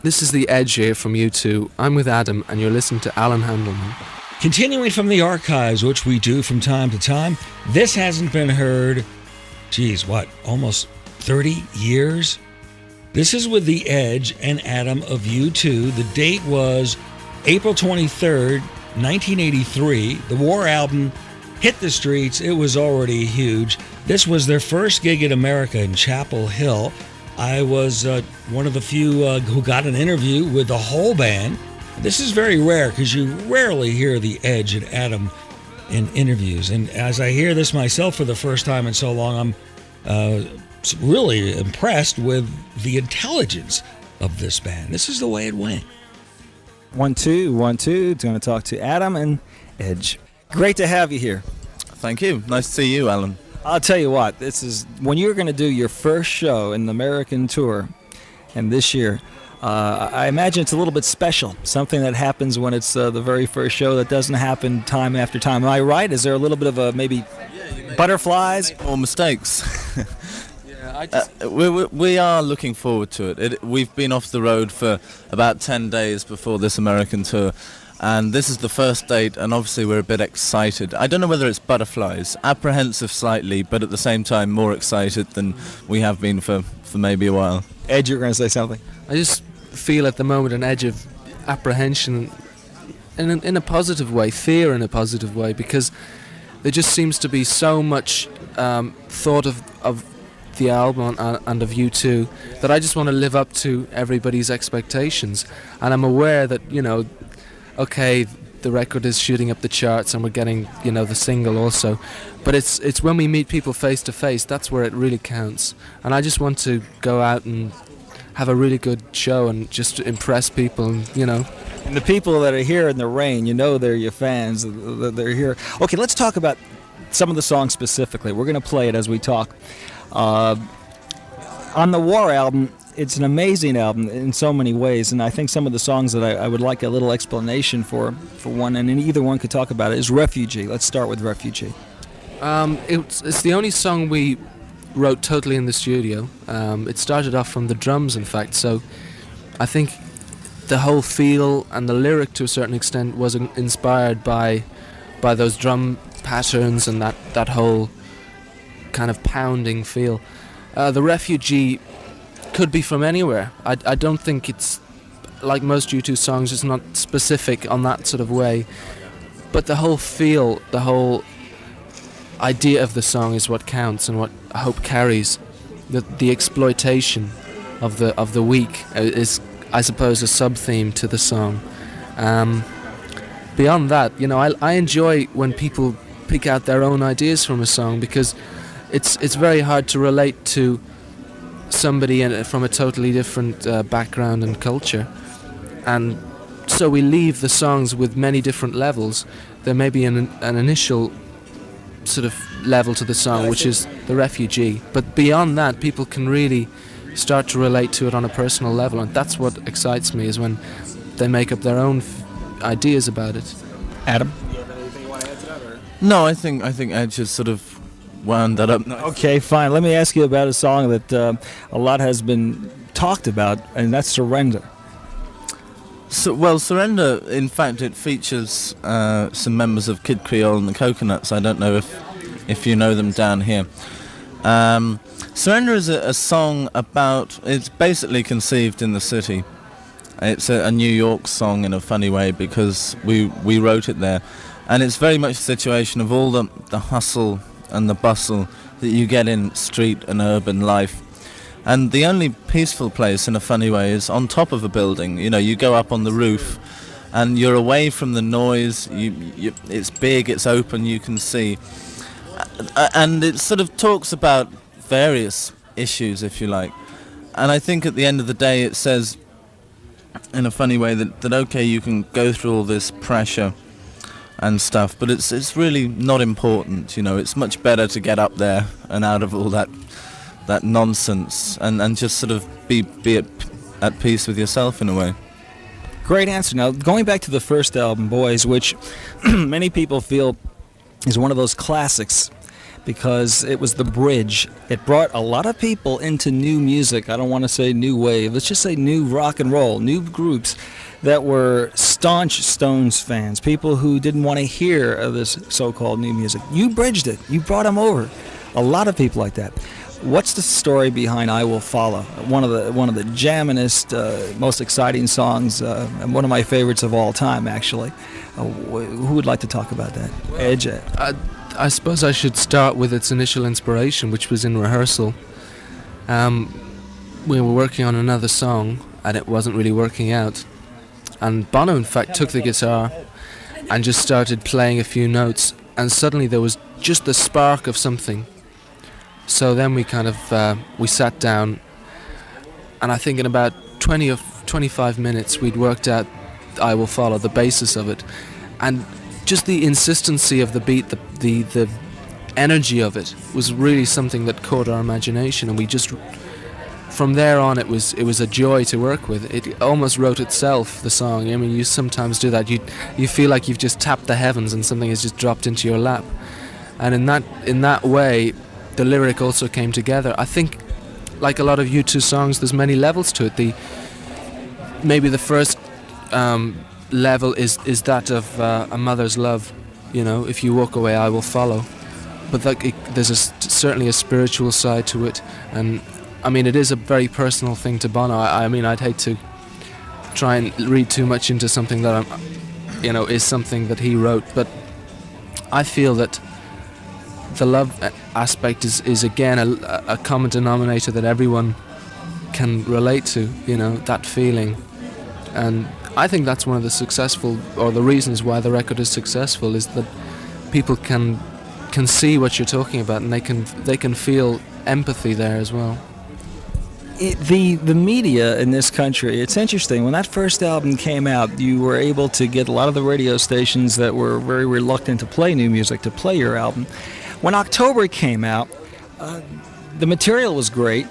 This is The Edge here from U2. I'm with Adam, and you're listening to Allan Handelman. Continuing from the archives, which we do from time to time, this hasn't been heard, almost 30 years? This is with The Edge and Adam of U2. The date was April 23rd, 1983. The War album hit the streets. It was already huge. This was their first gig in America in Chapel Hill. I was one of the few who got an interview with the whole band. This is very rare because you rarely hear The Edge and Adam in interviews. And as I hear this myself for the first time in so long, I'm really impressed with the intelligence of this band. This is the way it went. 1 2 1 2. Going to talk to Adam and Edge. Great to have you here. Thank you. Nice to see you, Alan. I'll tell you what, this is when you're going to do your first show in the American tour, and this year, I imagine it's a little bit special, something that happens when it's the very first show that doesn't happen time after time. Am I right? Is there a little bit of maybe butterflies? Or mistakes. We are looking forward to it. We've been off the road for about 10 days before this American tour. And this is the first date, and obviously we're a bit excited. I don't know whether it's butterflies, apprehensive slightly, but at the same time more excited than we have been for maybe a while. Ed, you're going to say something? I just feel at the moment an edge of apprehension in a positive way, fear in a positive way, because there just seems to be so much thought of the album and of U2 that I just want to live up to everybody's expectations. And I'm aware that, okay, the record is shooting up the charts and we're getting, the single also. But it's when we meet people face to face, that's where it really counts. And I just want to go out and have a really good show and just impress people, and. And the people that are here in the rain, they're your fans. They're here. Okay, let's talk about some of the songs specifically. We're going to play it as we talk. On the War album, it's an amazing album in so many ways, and I think some of the songs that I would like a little explanation for one, and either one could talk about it, is Refugee. Let's start with Refugee. It's the only song we wrote totally in the studio. It started off from the drums, in fact, so I think the whole feel and the lyric to a certain extent was inspired by those drum patterns and that whole kind of pounding feel. The Refugee could be from anywhere. I don't think it's like most U2 songs, it's not specific on that sort of way, but the whole feel, the whole idea of the song is what counts and what I hope carries. The exploitation of the weak is, I suppose, a sub-theme to the song. Beyond that, I enjoy when people pick out their own ideas from a song, because it's very hard to relate to somebody from a totally different background and culture, and so we leave the songs with many different levels. There may be an initial sort of level to the song, which is the Refugee, but beyond that people can really start to relate to it on a personal level, and that's what excites me, is when they make up their own ideas about it. Adam? Do you have anything you want to add to that? Or? No, I think Edge has sort of wound that up nice. Okay, fine. Let me ask you about a song that a lot has been talked about, and that's Surrender. Surrender, in fact, it features some members of Kid Creole and the Coconuts. I don't know if you know them down here. Surrender is a song about, it's basically conceived in the city. It's a New York song in a funny way, because we wrote it there. And it's very much a situation of all the hustle and the bustle that you get in street and urban life. And the only peaceful place, in a funny way, is on top of a building. You go up on the roof and you're away from the noise. It's big, it's open, you can see. And it sort of talks about various issues, if you like. And I think at the end of the day it says, in a funny way, that okay, you can go through all this pressure and stuff, but it's really not important. It's much better to get up there and out of all that nonsense and just sort of be at peace with yourself in a way. Great answer. Now, going back to the first album, Boys, which many people feel is one of those classics, because it was the bridge. It brought a lot of people into new music. I don't want to say new wave. Let's just say new rock and roll, new groups that were staunch Stones fans, people who didn't want to hear of this so-called new music. You bridged it. You brought them over. A lot of people like that. What's the story behind "I Will Follow"? One of the jamminest, most exciting songs, and one of my favorites of all time, actually. Who would like to talk about that? Edge. I suppose I should start with its initial inspiration, which was in rehearsal. We were working on another song, and it wasn't really working out. And Bono, in fact, took the guitar and just started playing a few notes, and suddenly there was just the spark of something. So then we kind of we sat down, and I think in about 20 or 25 minutes we'd worked out "I Will Follow," the basis of it, and just the insistency of the beat, the energy of it was really something that caught our imagination, and we just, from there on, it was a joy to work with. It almost wrote itself, the song. I mean, you sometimes do that. You feel like you've just tapped the heavens and something has just dropped into your lap, and in that way, the lyric also came together. I think, like a lot of U2 songs, there's many levels to it. Maybe the first level is that of a mother's love. You know, if you walk away, I will follow. But there's certainly a spiritual side to it, and I mean, it is a very personal thing to Bono. I mean, I'd hate to try and read too much into something that is something that he wrote, but I feel that the love aspect is again a common denominator that everyone can relate to, that feeling. And I think that's one of the reasons why the record is successful, is that people can see what you're talking about, and they can feel empathy there as well. The media in this country, it's interesting. When that first album came out, you were able to get a lot of the radio stations that were very reluctant to play new music to play your album. When October came out, the material was great.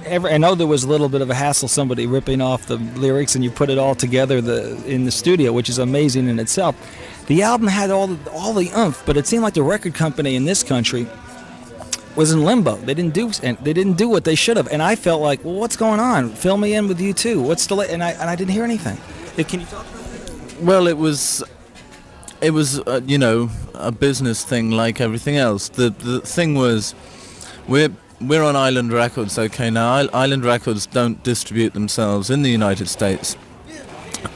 I know there was a little bit of a hassle, somebody ripping off the lyrics, and you put it all together in the studio, which is amazing in itself. The album had all the oomph, but it seemed like the record company in this country was in limbo. They didn't do what they should have, and I felt like, well, what's going on? Fill me in with you too. What's the and I didn't hear anything. Can you talk about that? Well, it was a business thing like everything else. The thing was, we're on Island Records. Okay, now Island Records don't distribute themselves in the United States,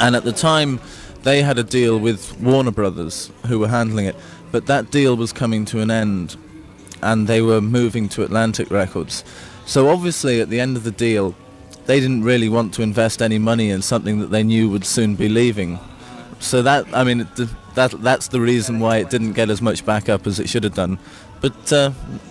and at the time they had a deal with Warner Brothers, who were handling it, but that deal was coming to an end, and they were moving to Atlantic Records. So obviously at the end of the deal, they didn't really want to invest any money in something that they knew would soon be leaving. So that's the reason why it didn't get as much backup as it should have done. But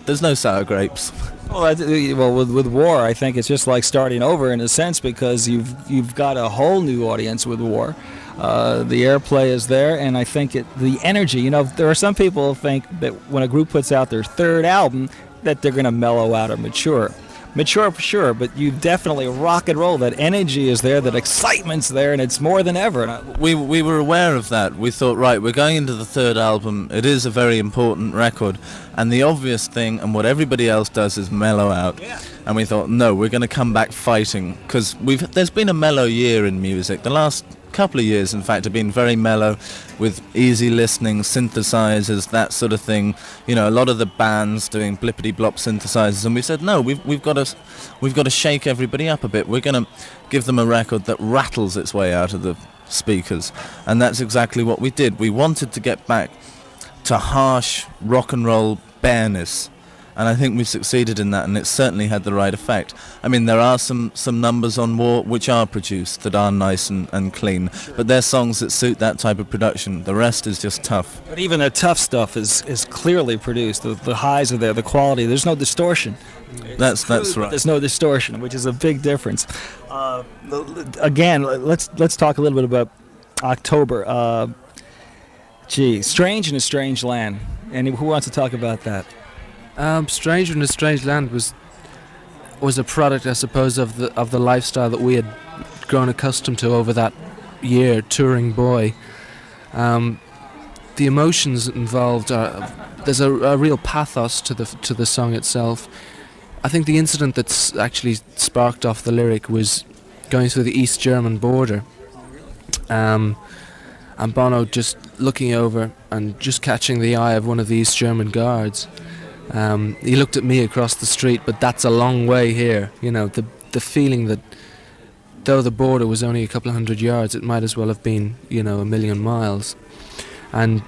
there's no sour grapes. Well, with War, I think it's just like starting over in a sense, because you've got a whole new audience with War. The airplay is there, and I think the energy. There are some people who think that when a group puts out their third album, that they're going to mellow out or mature. Mature for sure, but you definitely rock and roll. That energy is there, that excitement's there, and it's more than ever. We were aware of that. We thought, right, we're going into the third album. It is a very important record, and the obvious thing, and what everybody else does, is mellow out. Yeah. And we thought, no, we're going to come back fighting, because there's been a mellow year in music. The last couple of years, in fact, have been very mellow, with easy listening, synthesizers, that sort of thing. A lot of the bands doing blippity blop synthesizers, and we said, no, we've got to shake everybody up a bit. We're going to give them a record that rattles its way out of the speakers, and that's exactly what we did. We wanted to get back to harsh rock and roll bareness, and I think we've succeeded in that, and it certainly had the right effect. I mean, there are some numbers on War which are produced that are nice and clean, but they're songs that suit that type of production. The rest is just tough. But even the tough stuff is clearly produced. The highs are there, the quality. There's no distortion. That's right. There's no distortion, which is a big difference. Again, let's talk a little bit about October. Strange in a Strange Land. And who wants to talk about that? Stranger in a Strange Land was a product, I suppose, of the lifestyle that we had grown accustomed to over that year, touring boy. The emotions involved are there's a real pathos to the song itself. I think the incident that's actually sparked off the lyric was going through the East German border, and Bono just looking over and just catching the eye of one of the East German guards. He looked at me across the street, but that's a long way here. You know, the feeling that though the border was only a couple of 100 yards, it might as well have been, you know, 1,000,000 miles. And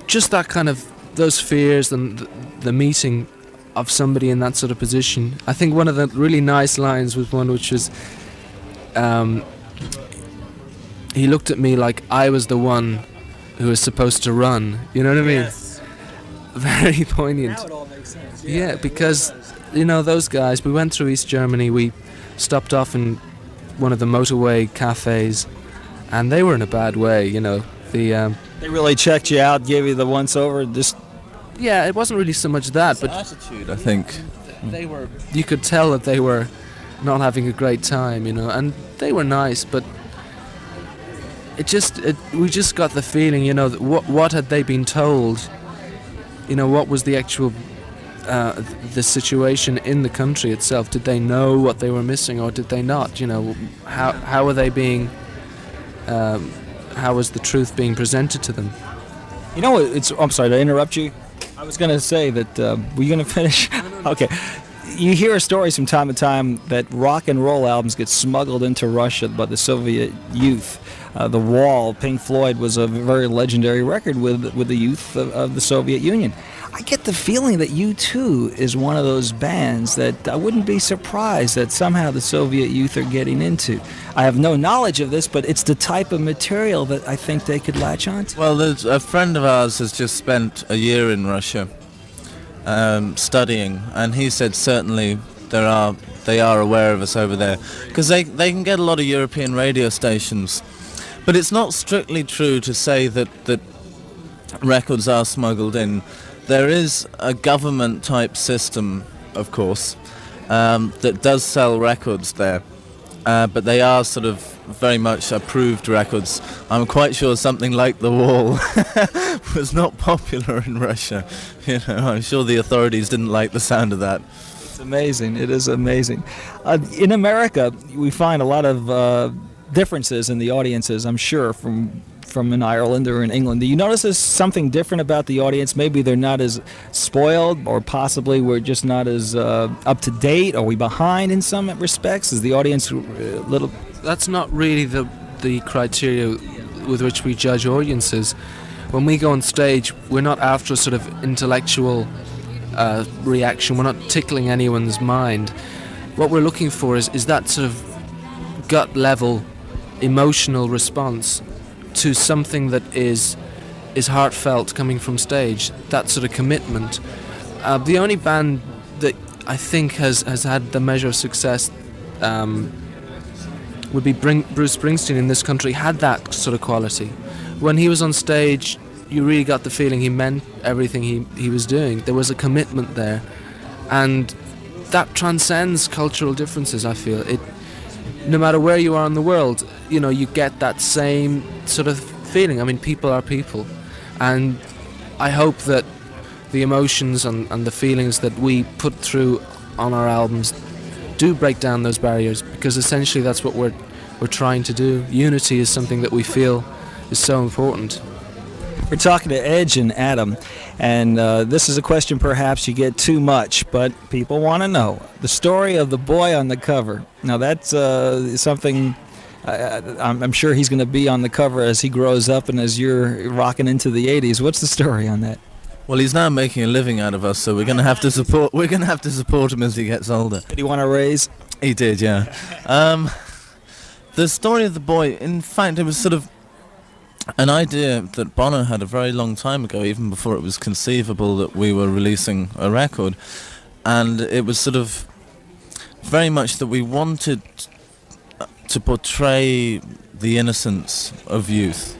just that kind of, those fears and the meeting of somebody in that sort of position. I think one of the really nice lines was one which was, he looked at me like I was the one who was supposed to run. You know what I mean? Yes. Very poignant. Now it all makes sense. Yeah, because, you know, those guys, we went through East Germany, we stopped off in one of the motorway cafes, and they were in a bad way, you know. They really checked you out, gave you the once over. Just Yeah, it wasn't really so much that, but attitude, I think. they were. You could tell that they were not having a great time, you know, and they were nice, but we just got the feeling, you know, that what had they been told? You know, what was the actual the situation in the country itself? Did they know what they were missing, or did they not? You know, how were they being? How was the truth being presented to them? You know, I'm sorry to interrupt you. I was going to say that, were you going to finish? Okay. You hear stories from time to time that rock and roll albums get smuggled into Russia by the Soviet youth. The Wall, Pink Floyd, was a very legendary record with the youth of the Soviet Union. I get the feeling that U2 is one of those bands that I wouldn't be surprised that somehow the Soviet youth are getting into. I have no knowledge of this, but it's the type of material that I think they could latch on to. Well, there's a friend of ours has just spent a year in Russia studying, and he said certainly they are aware of us over there, because they can get a lot of European radio stations. But it's not strictly true to say that records are smuggled in. There is a government-type system, of course, that does sell records there, but they are sort of very much approved records. I'm quite sure something like The Wall was not popular in Russia. You know, I'm sure the authorities didn't like the sound of that. It's amazing. It is amazing. In America, we find a lot of differences in the audiences, I'm sure, from in Ireland or in England. Do you notice there's something different about the audience? Maybe they're not as spoiled, or possibly we're just not as up to date. Are we behind in some respects? Is the audience a little... That's not really the criteria with which we judge audiences. When we go on stage, we're not after a sort of intellectual reaction. We're not tickling anyone's mind. What we're looking for is that sort of gut level emotional response to something that is heartfelt coming from stage, that sort of commitment. The only band that I think has had the measure of success would be Bruce Springsteen in this country, had that sort of quality. When he was on stage, you really got the feeling he meant everything he was doing. There was a commitment there, and that transcends cultural differences, I feel. No matter where you are in the world, you know, you get that same sort of feeling. I mean, people are people, and I hope that the emotions and the feelings that we put through on our albums do break down those barriers, because essentially that's what we're trying to do. Unity is something that we feel is so important. We're talking to Edge and Adam, and this is a question perhaps you get too much, but people want to know. The story of the boy on the cover. Now that's something I'm sure he's going to be on the cover as he grows up and as you're rocking into the 80s. What's the story on that? Well, he's now making a living out of us, so we're going to have to support him as he gets older. Did he want to raise? He did, yeah. The story of the boy, in fact, it was sort of an idea that Bono had a very long time ago, even before it was conceivable that we were releasing a record. And it was sort of very much that we wanted to portray the innocence of youth.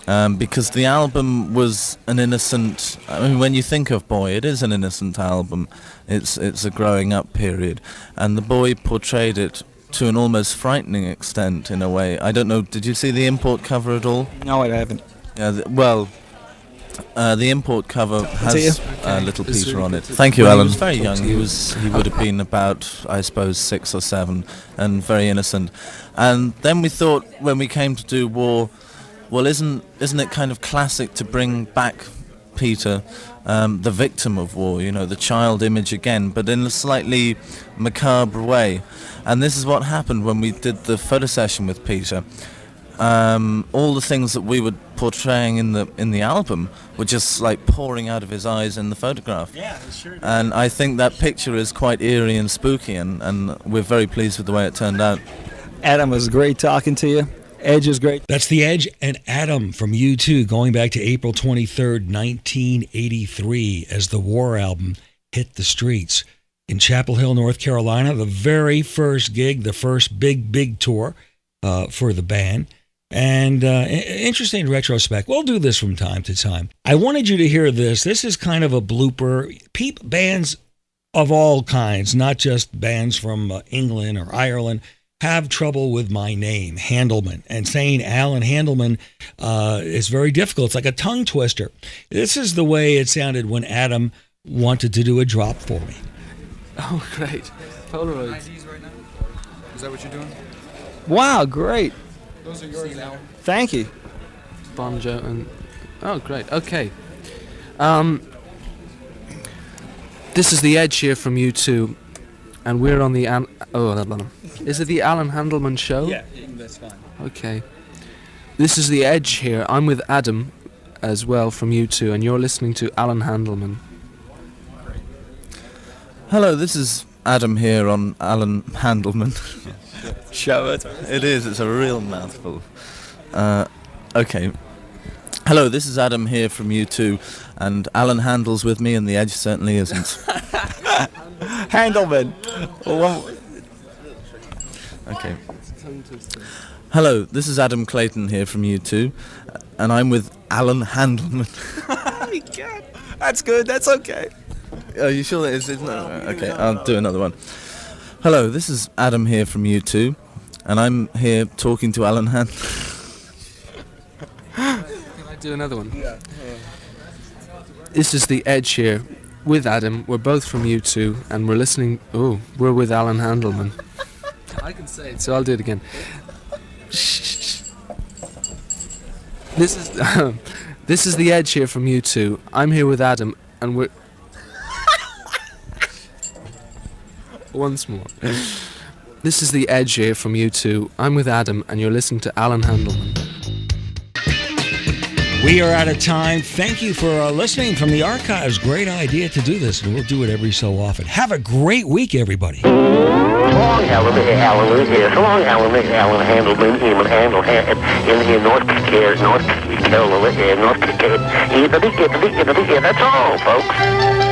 Because the album was an innocent... I mean, when you think of Boy, it is an innocent album. It's a growing up period. And the boy portrayed it to an almost frightening extent, in a way. I don't know, did you see the import cover at all? No, I haven't. Yeah, the import cover has Little It's Peter really on it. good. Thank you, When he Alan. was He was very young. talking to you. He would have been about, I suppose, 6 or 7, and very innocent. And then we thought, when we came to do War, well, isn't it kind of classic to bring back Peter, the victim of war, the child image again, but in a slightly macabre way. And this is what happened when we did the photo session with Peter. All the things that we were portraying in the album were just like pouring out of his eyes in the photograph. Yeah, sure. And I think that picture is quite eerie and spooky, and we're very pleased with the way it turned out. Adam, it was great talking to you. Edge is great. That's The Edge and Adam from U2, going back to April 23rd, 1983, as the War album hit the streets. In Chapel Hill, North Carolina, the very first gig, the first big tour for the band. And interesting retrospect. We'll do this from time to time. I wanted you to hear this. This is kind of a blooper. Bands of all kinds, not just bands from England or Ireland, have trouble with my name, Handelman. And saying Allan Handelman is very difficult. It's like a tongue twister. This is the way it sounded when Adam wanted to do a drop for me. Oh, great. Polaroids. Is that what you're doing? Wow, great. Those are yours, Alan. Thank you. Bon Jovi and... Oh, great. Okay. This is The Edge here from U2, and we're on the... Is it the Allan Handelman show? Yeah, that's fine. Okay. This is The Edge here. I'm with Adam as well from U2, and you're listening to Allan Handelman. Hello, this is Adam here on Allan Handelman. Show it. It is, it's a real mouthful. Okay. Hello, this is Adam here from U2, and Allan Handel's with me, and The Edge certainly isn't. Handelman. Okay. Hello, this is Adam Clayton here from U2, and I'm with Allan Handelman. That's good. That's okay. Are you sure that is? No. Okay, I'll do another one. Hello, this is Adam here from U2, and I'm here talking to Allan Handelman. Can I do another one? Yeah. This is The Edge here with Adam. We're both from U2, and we're listening... Oh, we're with Allan Handelman. I can say it, so I'll do it again. This is this is The Edge here from U2. I'm here with Adam, and we're... Once more. This is The Edge here from U2. I'm with Adam, and you're listening to Allan Handelman. We are out of time. Thank you for listening from the archives. Great idea to do this, and we'll do it every so often. Have a great week, everybody. So long, Alan. So long, Alan. Allan Handelman in North Carolina. That's all, folks.